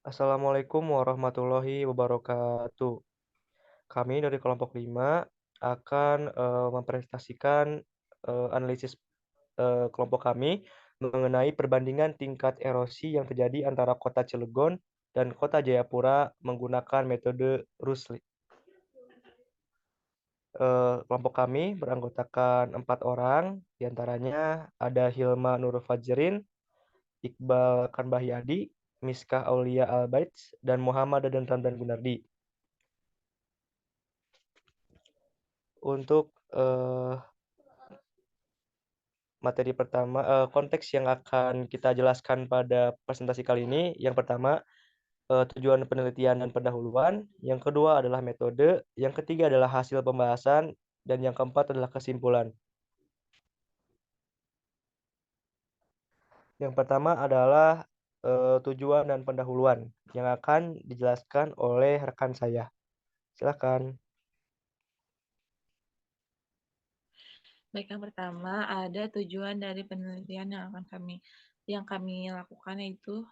Assalamualaikum warahmatullahi wabarakatuh. Kami dari kelompok 5 akan, mempresentasikan, analisis, kelompok kami mengenai perbandingan tingkat erosi yang terjadi antara Kota Cilegon dan Kota Jayapura menggunakan metode Rusli. Kelompok kami beranggotakan 4 orang, di antaranya ada Hilma Nurul Fajrin, Iqbal Kanbahyadi, Miskah Aulia Albaits, dan Muhammad Dadan Ramdan Gunardi. Untuk, materi pertama, konteks yang akan kita jelaskan pada presentasi kali ini, yang pertama, tujuan penelitian dan pendahuluan, yang kedua adalah metode, yang ketiga adalah hasil pembahasan, dan yang keempat adalah kesimpulan. Yang pertama adalah, tujuan dan pendahuluan, yang akan dijelaskan oleh rekan saya. Silakan. Baik, yang pertama ada tujuan dari penelitian yang kami lakukan, yaitu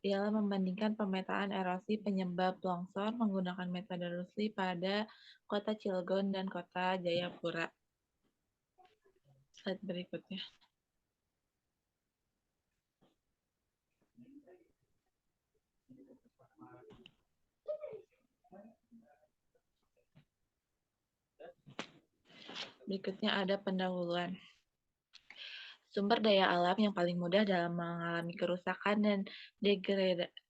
ialah membandingkan pemetaan erosi penyebab longsor menggunakan metode Rusli pada Kota Cilegon dan Kota Jayapura. Slide berikutnya. Berikutnya ada pendahuluan. Sumber daya alam yang paling mudah dalam mengalami kerusakan dan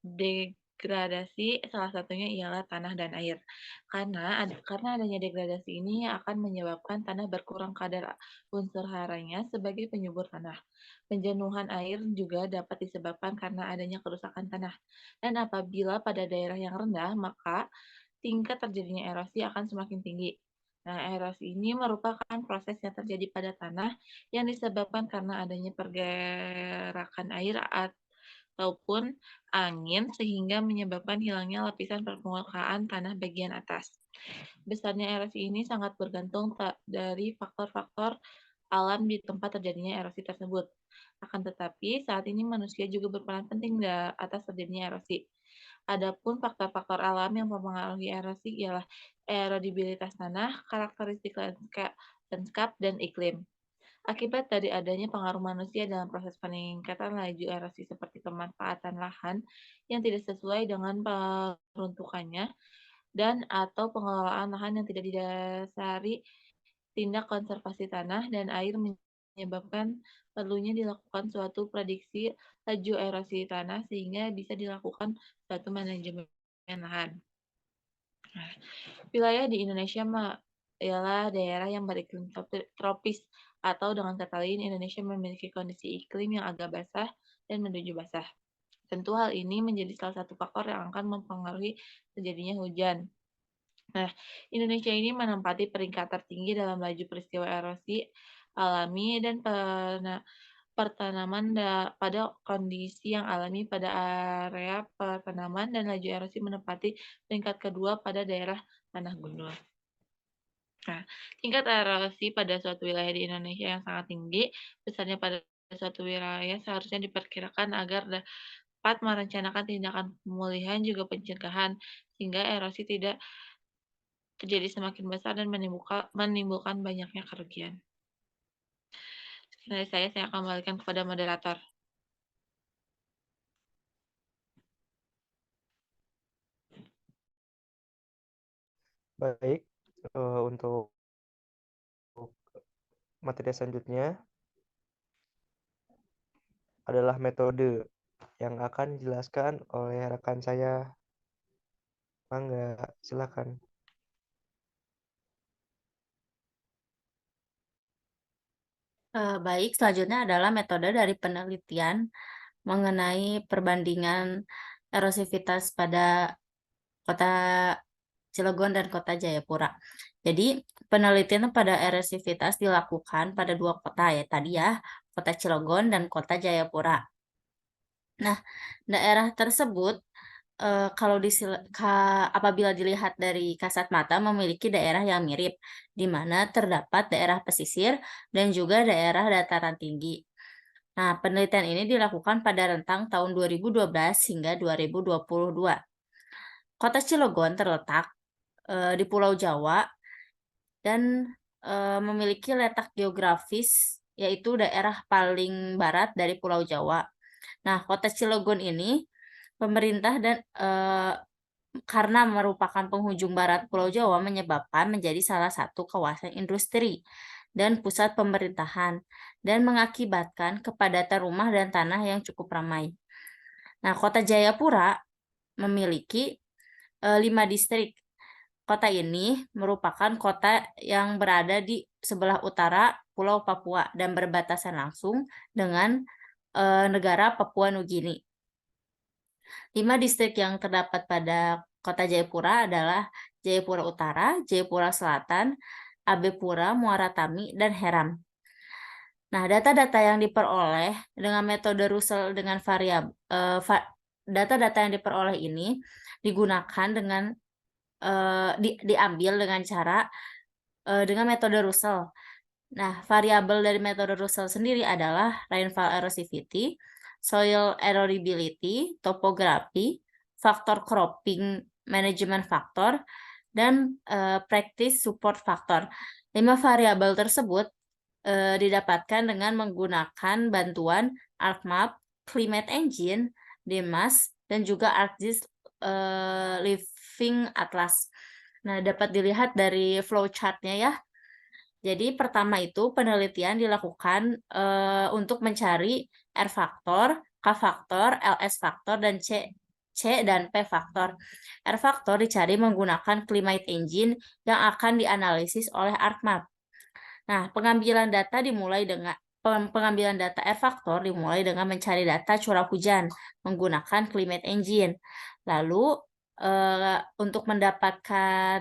degradasi salah satunya ialah tanah dan air. Karena adanya degradasi ini akan menyebabkan tanah berkurang kadar unsur haranya sebagai penyubur tanah. Penjenuhan air juga dapat disebabkan karena adanya kerusakan tanah. Dan apabila pada daerah yang rendah, maka tingkat terjadinya erosi akan semakin tinggi. Nah, erosi ini merupakan proses yang terjadi pada tanah yang disebabkan karena adanya pergerakan air ataupun angin sehingga menyebabkan hilangnya lapisan permukaan tanah bagian atas. Besarnya erosi ini sangat bergantung dari faktor-faktor alam di tempat terjadinya erosi tersebut. Akan tetapi, saat ini manusia juga berperan penting atas terjadinya erosi. Adapun faktor-faktor alam yang mempengaruhi erosi ialah erodibilitas tanah, karakteristik lanskap, dan iklim. Akibat dari adanya pengaruh manusia dalam proses peningkatan laju erosi seperti pemanfaatan lahan yang tidak sesuai dengan peruntukannya dan atau pengelolaan lahan yang tidak didasari tindak konservasi tanah dan air menyebabkan perlunya dilakukan suatu prediksi laju erosi tanah sehingga bisa dilakukan suatu manajemen lahan. Nah, wilayah di Indonesia ialah daerah yang beriklim tropis atau dengan kata lain Indonesia memiliki kondisi iklim yang agak basah dan menuju basah. Tentu hal ini menjadi salah satu faktor yang akan mempengaruhi terjadinya hujan. Nah, Indonesia ini menempati peringkat tertinggi dalam laju peristiwa erosi alami dan pertanaman pada kondisi yang alami pada area pertanaman dan laju erosi menempati peringkat kedua pada daerah tanah gundul. Nah, tingkat erosi pada suatu wilayah di Indonesia yang sangat tinggi, besarnya pada suatu wilayah seharusnya diperkirakan agar dapat merencanakan tindakan pemulihan juga pencegahan, sehingga erosi tidak terjadi semakin besar dan menimbulkan banyaknya kerugian. Dari saya akan kembalikan kepada moderator. Baik, untuk materi selanjutnya adalah metode yang akan dijelaskan oleh rekan saya. Mangga, silakan. Baik, selanjutnya adalah metode dari penelitian mengenai perbandingan erosivitas pada Kota Cilegon dan Kota Jayapura. Jadi, penelitian pada erosivitas dilakukan pada dua kota ya, tadi ya, Kota Cilegon dan Kota Jayapura. Nah, daerah tersebut kalau apabila dilihat dari kasat mata memiliki daerah yang mirip, di mana terdapat daerah pesisir dan juga daerah dataran tinggi. Nah, penelitian ini dilakukan pada rentang tahun 2012 hingga 2022. Kota Cilegon terletak di Pulau Jawa dan memiliki letak geografis yaitu daerah paling barat dari Pulau Jawa. Nah, Kota Cilegon ini pemerintah dan karena merupakan penghujung barat Pulau Jawa menyebabkan menjadi salah satu kawasan industri dan pusat pemerintahan dan mengakibatkan kepadatan rumah dan tanah yang cukup ramai. Nah, Kota Jayapura memiliki 5 distrik. Kota ini merupakan kota yang berada di sebelah utara Pulau Papua dan berbatasan langsung dengan negara Papua Nugini. 5 distrik yang terdapat pada Kota Jayapura adalah Jayapura Utara, Jayapura Selatan, Abepura, Muara Tami, dan Heram. Nah, data-data yang diperoleh dengan metode Russell dengan variabel data-data yang diperoleh ini digunakan dengan diambil dengan cara dengan metode Russell. Nah, variabel dari metode Russell sendiri adalah rainfall erosivity, soil erodibility, topografi, faktor cropping management factor, dan practice support factor. 5 variabel tersebut didapatkan dengan menggunakan bantuan ArcMap, Climate Engine, DMAS, dan juga ArcGIS Living Atlas. Nah, dapat dilihat dari flowchart-nya ya. Jadi pertama itu penelitian dilakukan untuk mencari R faktor, K faktor, LS faktor, dan C dan P faktor. R faktor dicari menggunakan Climate Engine yang akan dianalisis oleh ArcMap. Nah, pengambilan data R faktor dimulai dengan mencari data curah hujan menggunakan Climate Engine. Lalu untuk mendapatkan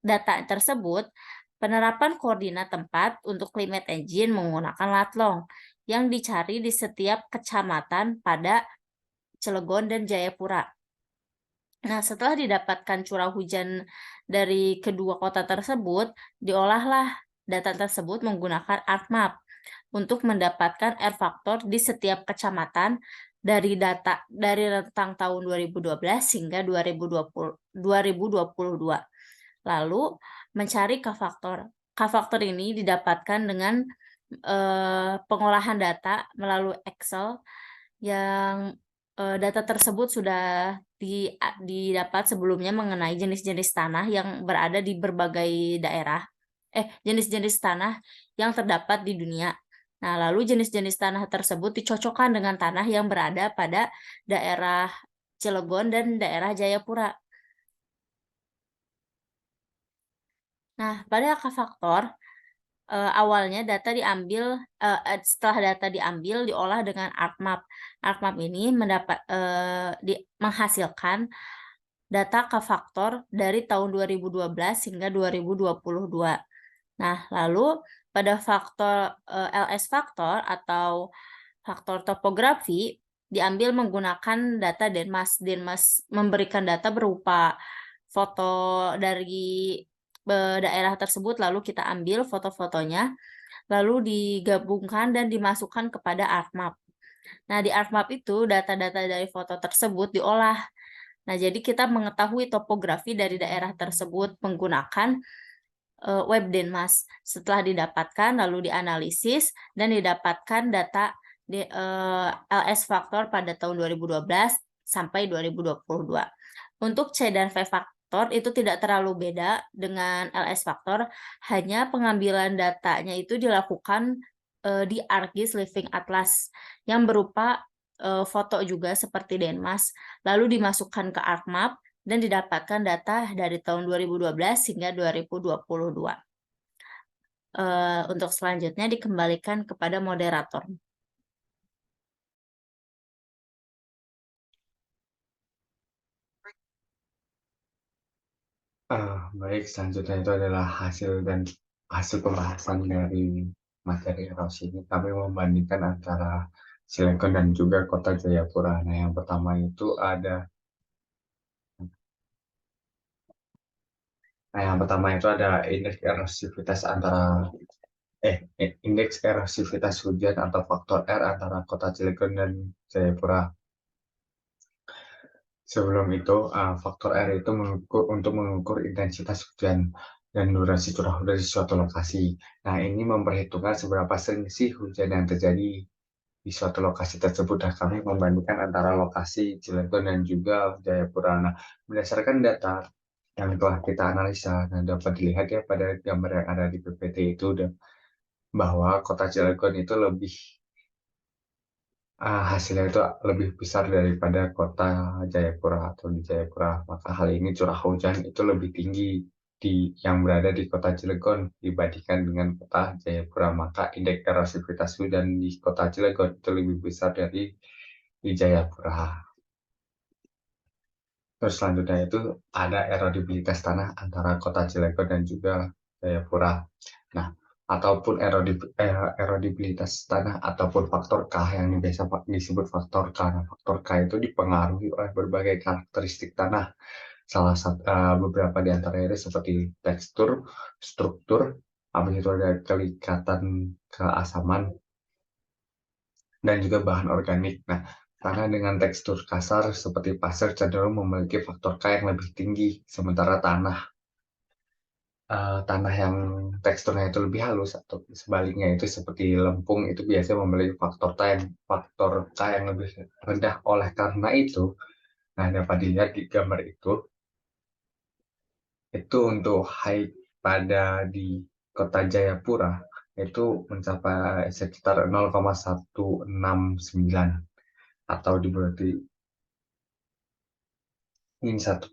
data tersebut, penerapan koordinat tempat untuk Climate Engine menggunakan latlong yang dicari di setiap kecamatan pada Cilegon dan Jayapura. Nah, setelah didapatkan curah hujan dari kedua kota tersebut, diolahlah data tersebut menggunakan ArcMap untuk mendapatkan R faktor di setiap kecamatan dari rentang tahun 2012 hingga 2022. Lalu mencari K faktor. K faktor ini didapatkan dengan pengolahan data melalui Excel yang data tersebut sudah didapat sebelumnya mengenai jenis-jenis tanah yang berada di berbagai daerah. Jenis-jenis tanah yang terdapat di dunia. Nah, lalu jenis-jenis tanah tersebut dicocokkan dengan tanah yang berada pada daerah Cilegon dan daerah Jayapura. Nah, pada K faktor, awalnya data diambil, setelah data diambil diolah dengan ArcMap. ArcMap ini menghasilkan data K faktor dari tahun 2012 hingga 2022. Nah, lalu pada faktor LS faktor atau faktor topografi diambil menggunakan data DMAS. DMAS memberikan data berupa foto dari daerah tersebut, lalu kita ambil foto-fotonya, lalu digabungkan dan dimasukkan kepada ArcMap. Nah, di ArcMap itu data-data dari foto tersebut diolah. Nah, jadi kita mengetahui topografi dari daerah tersebut menggunakan web DMAS. Setelah didapatkan, lalu dianalisis dan didapatkan data LS faktor pada tahun 2012 sampai 2022. Untuk C dan V faktor itu tidak terlalu beda dengan LS faktor, hanya pengambilan datanya itu dilakukan di ArcGIS Living Atlas yang berupa foto juga seperti DMAS, lalu dimasukkan ke ArcMap dan didapatkan data dari tahun 2012 hingga 2022. Untuk selanjutnya dikembalikan kepada moderator. Baik, selanjutnya itu adalah hasil pembahasan dari materi erosi ini. Kami membandingkan antara Cilegon dan juga Kota Jayapura. Nah, yang pertama itu ada indeks erosivitas antara indeks erosivitas hujan atau faktor R antara kota Cilegon dan Jayapura. Sebelum itu, faktor R itu untuk mengukur intensitas hujan dan durasi curah hujan di suatu lokasi. Nah, ini memperhitungkan seberapa sering sih hujan yang terjadi di suatu lokasi tersebut. Nah, kami membandingkan antara lokasi Cilegon dan juga Jayapura. Nah, berdasarkan data yang telah kita analisa, nah dapat dilihat ya pada gambar yang ada di PPT itu bahwa kota Cilegon itu hasilnya itu lebih besar daripada kota Jayapura atau di Jayapura. Maka hal ini curah hujan itu lebih tinggi yang berada di kota Cilegon dibandingkan dengan kota Jayapura. Maka indeks erosivitas hujan di kota Cilegon itu lebih besar dari di Jayapura. Terus selanjutnya itu ada erodibilitas tanah antara kota Cilegon dan juga Jayapura. Nah, ataupun erodibilitas tanah ataupun faktor K yang biasa disebut faktor K. Nah, faktor K itu dipengaruhi oleh berbagai karakteristik tanah. Beberapa di antaranya seperti tekstur, struktur, habis itu ada kelikatan, keasaman, dan juga bahan organik. Nah, tanah dengan tekstur kasar seperti pasir cenderung memiliki faktor K yang lebih tinggi, sementara tanah yang teksturnya itu lebih halus atau sebaliknya itu seperti lempung itu biasanya memiliki faktor K yang lebih rendah. Oleh karena itu, nah dapat dilihat di gambar itu untuk height di kota Jayapura itu mencapai sekitar 0,169 atau berarti ini 1,7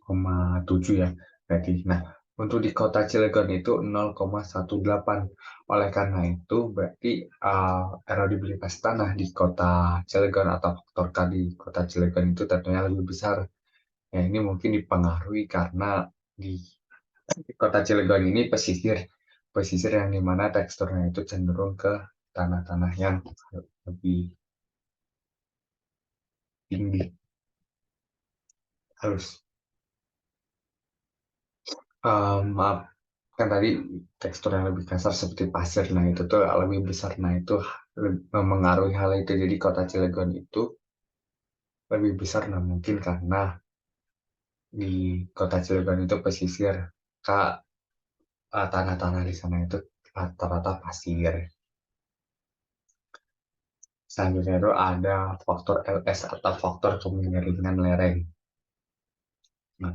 ya berarti. Nah, untuk di kota Cilegon itu 0,18. Oleh karena itu berarti erodibilitas tanah di kota Cilegon atau faktor K di kota Cilegon itu tentunya lebih besar. Ya, ini mungkin dipengaruhi karena di kota Cilegon ini pesisir yang dimana teksturnya itu cenderung ke tanah-tanah yang lebih tinggi, halus. Maaf, kan tadi tekstur yang lebih kasar seperti pasir, nah itu tuh lebih besar, nah itu memengaruhi hal itu. Jadi kota Cilegon itu lebih besar, nah mungkin karena di kota Cilegon itu pesisir, tanah-tanah di sana itu rata-rata pasir. Selanjutnya itu ada faktor LS atau faktor kemiringan lereng. Nah,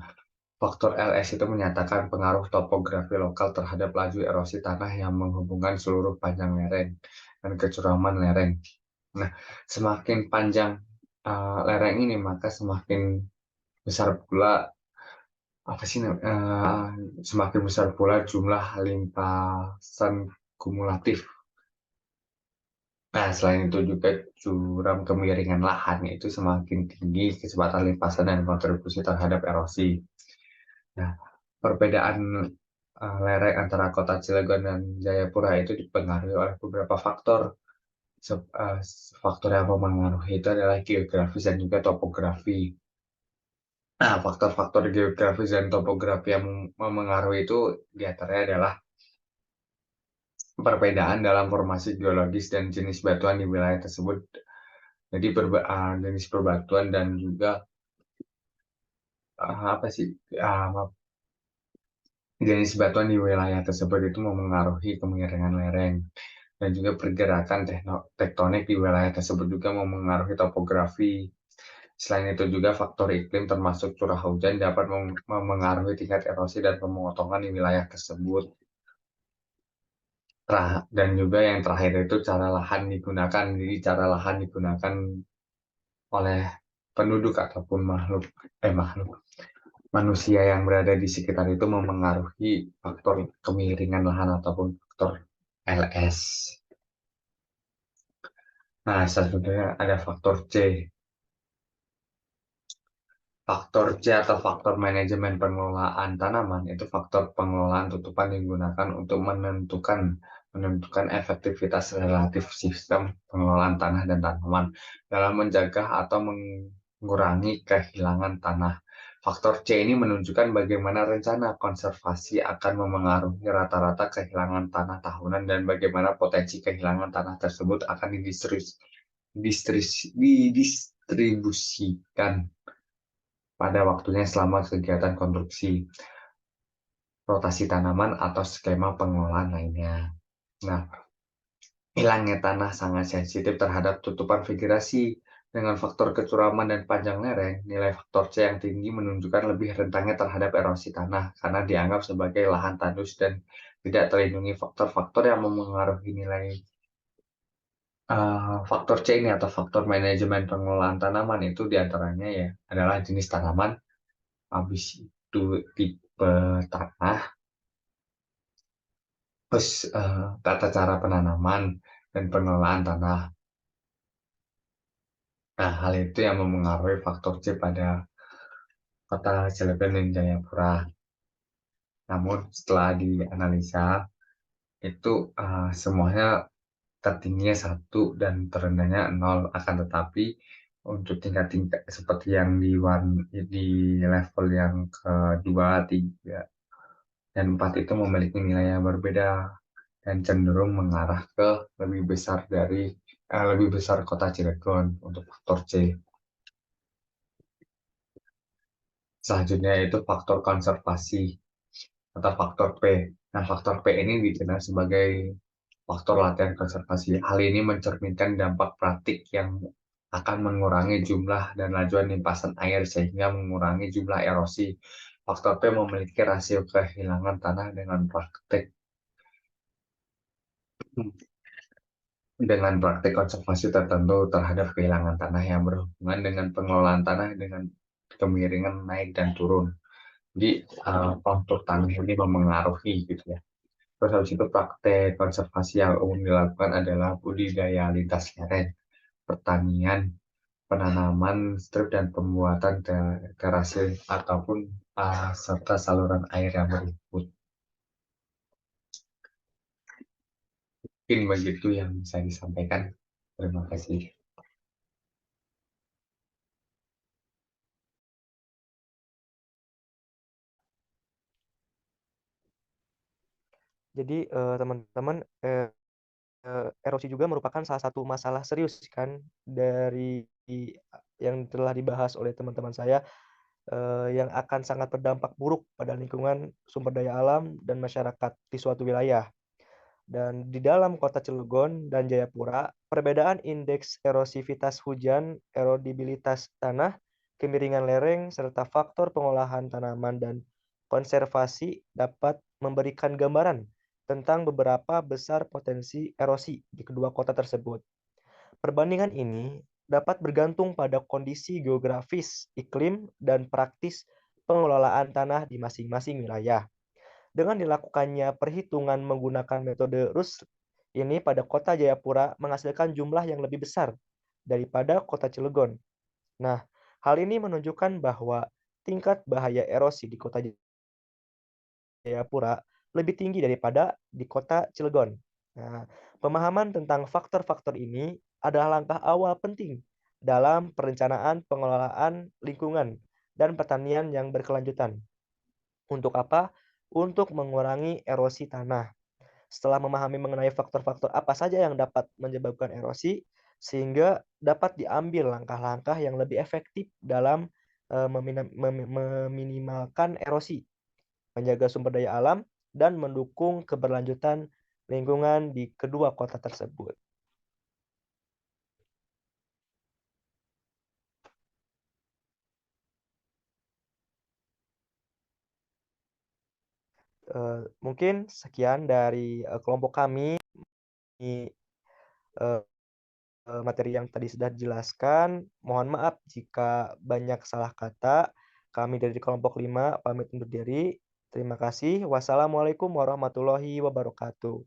faktor LS itu menyatakan pengaruh topografi lokal terhadap laju erosi tanah yang menghubungkan seluruh panjang lereng dan kecuraman lereng. Nah, semakin panjang lereng ini, maka semakin besar pula semakin besar pula jumlah limpasan kumulatif. Nah, selain itu juga curam kemiringan lahan itu semakin tinggi kecepatan limpasan dan kontribusi terhadap erosi. Nah, perbedaan lereng antara kota Cilegon dan Jayapura itu dipengaruhi oleh beberapa faktor. Faktor yang mempengaruhi itu adalah geografis dan juga topografi. Nah, faktor-faktor geografis dan topografi yang mempengaruhi itu diantaranya adalah perbedaan dalam formasi geologis dan jenis batuan di wilayah tersebut. Jadi jenis perbatuan dan juga jenis batuan di wilayah tersebut itu memengaruhi kemiringan lereng dan juga pergerakan tektonik di wilayah tersebut juga memengaruhi topografi. Selain itu juga faktor iklim termasuk curah hujan dapat memengaruhi tingkat erosi dan pemotongan di wilayah tersebut. Dan juga yang terakhir itu cara lahan digunakan. Jadi cara lahan digunakan oleh penduduk ataupun manusia yang berada di sekitar itu memengaruhi faktor kemiringan lahan ataupun faktor LS. Nah, selanjutnya ada faktor C. Faktor C atau faktor manajemen pengelolaan tanaman itu faktor pengelolaan tutupan yang digunakan untuk menentukan efektivitas relatif sistem pengelolaan tanah dan tanaman dalam menjaga atau mengurangi kehilangan tanah. Faktor C ini menunjukkan bagaimana rencana konservasi akan memengaruhi rata-rata kehilangan tanah tahunan dan bagaimana potensi kehilangan tanah tersebut akan didistribusikan pada waktunya selama kegiatan konstruksi, rotasi tanaman, atau skema pengelolaan lainnya. Nah, hilangnya tanah sangat sensitif terhadap tutupan vegetasi. Dengan faktor kecuraman dan panjang lereng, nilai faktor C yang tinggi menunjukkan lebih rentannya terhadap erosi tanah karena dianggap sebagai lahan tandus dan tidak terlindungi. Faktor-faktor yang memengaruhi nilai faktor C ini atau faktor manajemen pengelolaan tanaman itu diantaranya ya adalah jenis tanaman, habis itu tipe tanah, terus tata cara penanaman dan pengelolaan tanah. Nah, hal itu yang memengaruhi faktor C pada kota Cilegon dan Jayapura. Namun setelah dianalisa, itu semuanya tertingginya 1 dan terendahnya 0. Akan tetapi untuk tingkat-tingkat seperti yang di level yang kedua, 3, dan 4 itu memiliki nilai yang berbeda dan cenderung mengarah ke lebih besar kota Cilegon untuk faktor C. Selanjutnya itu faktor konservasi atau faktor P. Nah, faktor P ini dikenal sebagai faktor latihan konservasi. Hal ini mencerminkan dampak praktik yang akan mengurangi jumlah dan lajuan limpasan air sehingga mengurangi jumlah erosi. Faktor P memiliki rasio kehilangan tanah dengan praktik konservasi tertentu terhadap kehilangan tanah yang berhubungan dengan pengelolaan tanah dengan kemiringan naik dan turun. Jadi kontur tanah ini memengaruhi gitu ya. Terus habis itu praktek konservasi yang umum dilakukan adalah budidaya lintas lereng, pertanian, penanaman strip dan pembuatan terase ataupun serta saluran air yang berikut. Mungkin begitu yang bisa disampaikan. Terima kasih. Jadi teman-teman, erosi juga merupakan salah satu masalah serius kan dari yang telah dibahas oleh teman-teman saya, yang akan sangat berdampak buruk pada lingkungan, sumber daya alam, dan masyarakat di suatu wilayah. Dan di dalam kota Cilegon dan Jayapura, perbedaan indeks erosivitas hujan, erodibilitas tanah, kemiringan lereng, serta faktor pengolahan tanaman dan konservasi dapat memberikan gambaran tentang beberapa besar potensi erosi di kedua kota tersebut. Perbandingan ini dapat bergantung pada kondisi geografis, iklim, dan praktis pengelolaan tanah di masing-masing wilayah. Dengan dilakukannya perhitungan menggunakan metode RUS ini pada kota Jayapura menghasilkan jumlah yang lebih besar daripada kota Cilegon. Nah, hal ini menunjukkan bahwa tingkat bahaya erosi di kota Jayapura lebih tinggi daripada di kota Cilegon. Nah, pemahaman tentang faktor-faktor ini adalah langkah awal penting dalam perencanaan pengelolaan lingkungan dan pertanian yang berkelanjutan. Untuk apa? Untuk mengurangi erosi tanah. Setelah memahami mengenai faktor-faktor apa saja yang dapat menyebabkan erosi, sehingga dapat diambil langkah-langkah yang lebih efektif dalam meminimalkan erosi, menjaga sumber daya alam, dan mendukung keberlanjutan lingkungan di kedua kota tersebut. Mungkin sekian dari kelompok kami. Materi yang tadi sudah dijelaskan. Mohon maaf jika banyak salah kata. Kami dari kelompok 5 pamit undur diri. Terima kasih. Wassalamualaikum warahmatullahi wabarakatuh.